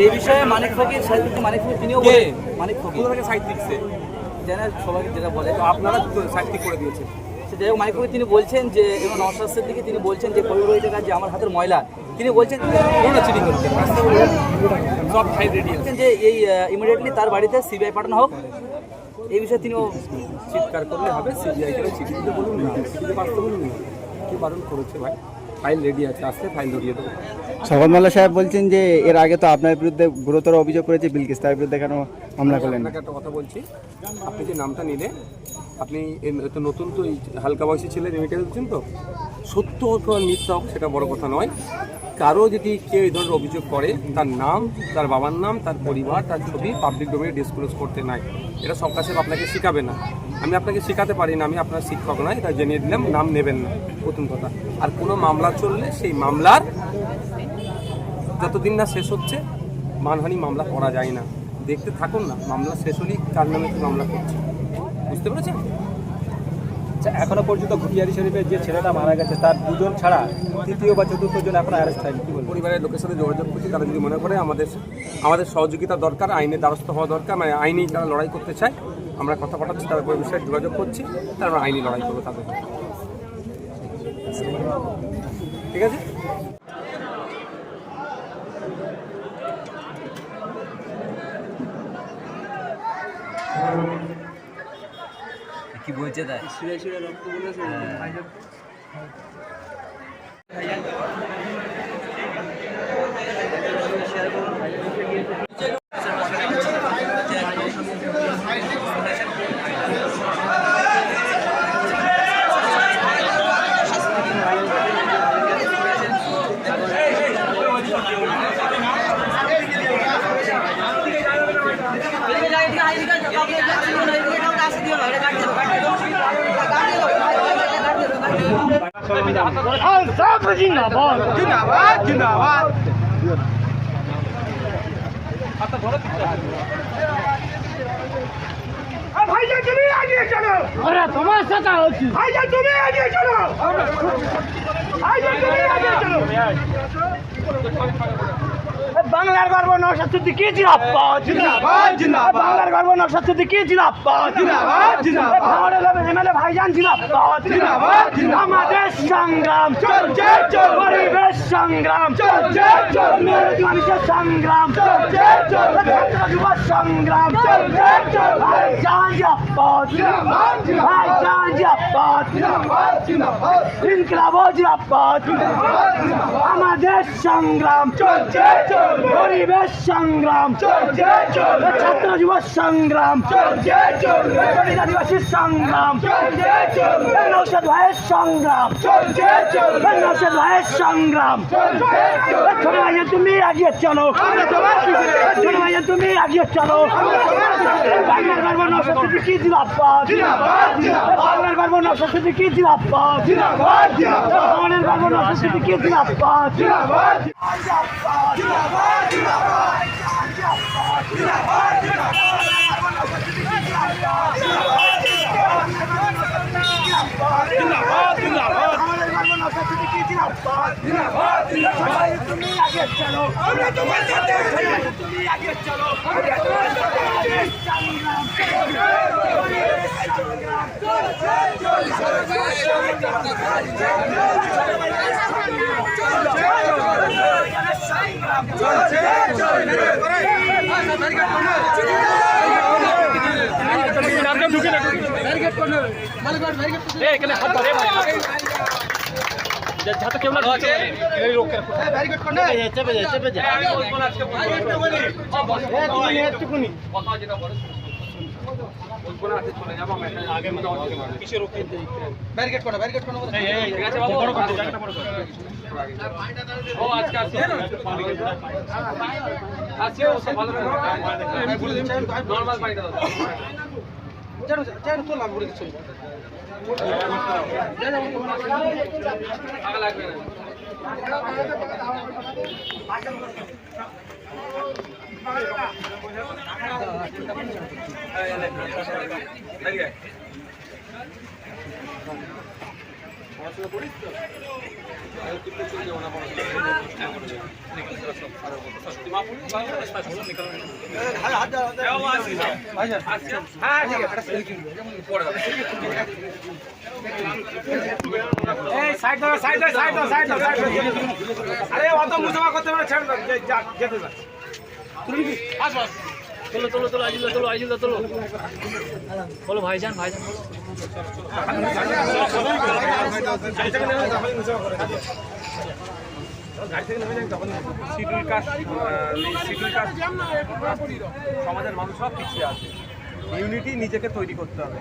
এই বিষয়ে মানিক ফকির সাহিত্যিক মানিক ফকির তিনিও বলেন, মানিক ফকির সাহিত্যিক সে জানেন সবাইকে যেটা বলে আপনারা সাহিত্যিক করে দিয়েছেন। সে যাই হোক মানিক ফকির তিনি বলছেন যে এবং নওশাদের দিকে তিনি বলছেন যে পরিবাহিত কাজ যে আমার হাতের ময়লা, তিনি বলছেন চিঠি করছেন সব ফাইল রেডি আছে যে এই ইমিডিয়েটলি তার বাড়িতে সিবিআই পাঠানো হোক। এই বিষয়ে তিনিও চিৎকার করলে হবে, সিবিআই করে চিঠি দিতে বলুন না, চিঠিতে পাঠাতে বলুন না, কি বারণ করেছে ভাই, ফাইল রেডি আছে, আসলে ফাইল ধরিয়ে দেবো। শওকত মোল্লা সাহেব বলছেন যে এর আগে তো আপনার বিরুদ্ধে গুরুতর অভিযোগ করেছে বিলকিস, তার বিরুদ্ধে কেন মামলা করলেন না? আপনাকে একটা কথা বলছি, আপনি যে নামটা নিলে, আপনি তো নতুন তো এই হালকা বয়সী ছেলে রেমিটে দিচ্ছেন, তো সত্য হোক আর মিথ্যা হোক সেটা বড় কথা নয়। কারো যদি কেউ এই ধরনের অভিযোগ করে, তার নাম, তার বাবার নাম, তার পরিবার, তার ছবি পাবলিক ডোমেইনে ডিসক্লোজ করতে নাই। এটা সব কাছে আপনাকে শেখাবে না, আমি আপনাকে শেখাতে পারি না, আমি আপনার শিক্ষক নয়, তাই জানিয়ে দিলাম নাম নেবেন না প্রথম কথা। আর কোনো মামলা চললে সেই মামলার যতদিন না শেষ হচ্ছে মানহানি মামলা করা যায় না। দেখতে থাকুন না, মামলা শেষ হলেই কার নামে কি মামলা করছে, বুঝতে পেরেছেন? এখনো পর্যন্ত ঘুটিয়ারি শরীফের যে ছেলেটা মারা গেছে তার দুজন ছাড়া তৃতীয় বা চতুর্থ জন এখনো অ্যারেস্ট হয়নি, কি বলবো? পরিবারের লোকের সাথে যোগাযোগ করছি, তারা যদি মনে করে আমাদের সহযোগিতা দরকার, আইনের দ্বারস্থ হওয়া দরকার, মানে আইনি তারা লড়াই করতে চায়, আমরা কথা পাঠাচ্ছি, তাদের বিষয়ে যোগাযোগ করছি, তারা আইনি লড়াই করবো তাদের। ঠিক আছে। কি বলছে তাই ভাইজান তুমি এগিয়ে চলো, তোমার সাথে হচ্ছে ভাইজান তুমি এগিয়ে চলো, ভাইজান তুমি এগিয়ে চলো। বাংলার গর্ব নওশাদ সিদ্দিকী জিন্দাবাদ জিন্দাবাদ জিন্দাবাদ, বাংলার গর্ব নওশাদ সিদ্দিকী জিন্দাবাদ জিন্দাবাদ জিন্দাবাদ, ভাঙড়ের এমএলএ ভাইজান জিন্দাবাদ জিন্দাবাদ জিন্দাবাদ, আমাদের সংগ্রাম চলছে চলবে, পরিবেশ সংগ্রাম চলছে চলবে, মানুষের সংগ্রাম চলছে চলবে, ছাত্র যুব সংগ্রাম চলছে চলবে, ভাইজান জিন্দাবাদ জিন্দাবাদ ভাইজান জিন্দাবাদ জিন্দাবাদ জিন্দাবাদ, ইনকিলাব জিন্দাবাদ জিন্দাবাদ জিন্দাবাদ, আমাদের সংগ্রাম চলছে চলবে, পরিবেশ সংগ্রাম চলছে চলবে, ছাত্র যুব সংগ্রাম চলছে চলবে, আদিবাসী সংগ্রাম চলছে চলবে, নওশাদ ভাইয়ের সংগ্রাম চলছে চলবে, নওশাদ ভাইয়ের সংগ্রাম চলছে চলবে, ছোট ভাইজান তুমি এগিয়ে চলো, ছোট ভাইজান তুমি এগিয়ে চলো, বাংলার গর্ব নওশাদ সিদ্দিকী জিন্দাবাদ জিন্দাবাদ, বাংলার গর্ব নওশাদ সিদ্দিকী জিন্দাবাদ জিন্দাবাদ, বাংলার গর্ব নওশাদ সিদ্দিকী জিন্দাবাদ জিন্দাবাদ জিন্দাবাদ জিন্দাবাদ জিন্দাবাদ তুমি আগে চলো, আমরা তোমার সাথে তুমি আগে চলো, আমরা তোমার সাথে সংগ্রাম চলছে যাতে কেউ না রোকে ব্যারিকেড করনে চেপে যায় চেপে যায়, আমি বলবো না আজকে বলি কথা যেটা বলে বলবো না, আজকে চলে যাব আমরা আগে মতো কিসে রোকে ব্যারিকেড করনে ঠিক আছে বাবু, বড় করে জায়গাটা বড় করে ও আজকে আসি আসি ও সব ভালো করে আমি বলে দিন নরমাল পানিটা দাও, জানো জানো তো লাভ করে দিচ্ছি আগা লাগবে না। পড়াশোনা করিস তো? চলে যাবো না পড়াশোনা আরে অত মুসাফা করতে পারে ছেড়ে দাও, যেতে দাও। চলো চলো চলো আইজুল্লাহ চলো আইজুল্লাহ চলো বলো ভাইজান ভাইজান বলো শিডিউল কাস্ট সমাজের মানুষ সব পিছিয়ে আছে। ইউনিটি নিজেকে তৈরি করতে হবে।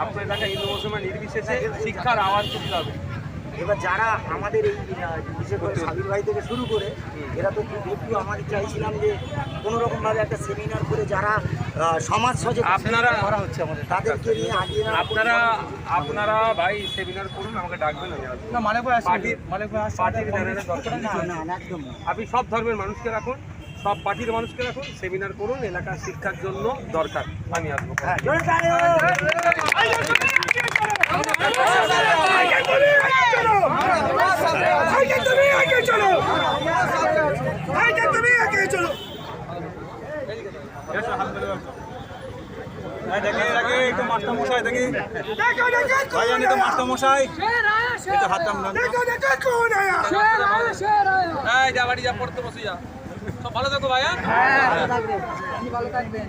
আপনার এলাকা হিন্দু মুসলমান নির্বিশেষে শিক্ষার আওয়াজ তুলতে হবে। এবার যারা আমাদের এই বিশেষ করে সাবির ভাই থেকে শুরু করে এরা তো একটু আমাদের চাইছিলাম যে কোনো রকমভাবে একটা সেমিনার করে যারা সমাজ সচেতন আপনারা তাদেরকে নিয়ে আগে আপনারা ভাই সেমিনার করুন, আমাকে ডাকবেন, আমি আসবো। পার্টির ব্যানারে দরকার নেই। একদম আপনি সব ধর্মের মানুষকে রাখুন, সব পার্টির মানুষকে রাখুন, সেমিনার করুন, এলাকার শিক্ষার জন্য দরকার, আমি আসবো। যা বাড়ি যা, পড়তে বসে যা। সব ভালো থাকো ভাইয়া। ভালো থাকবেন।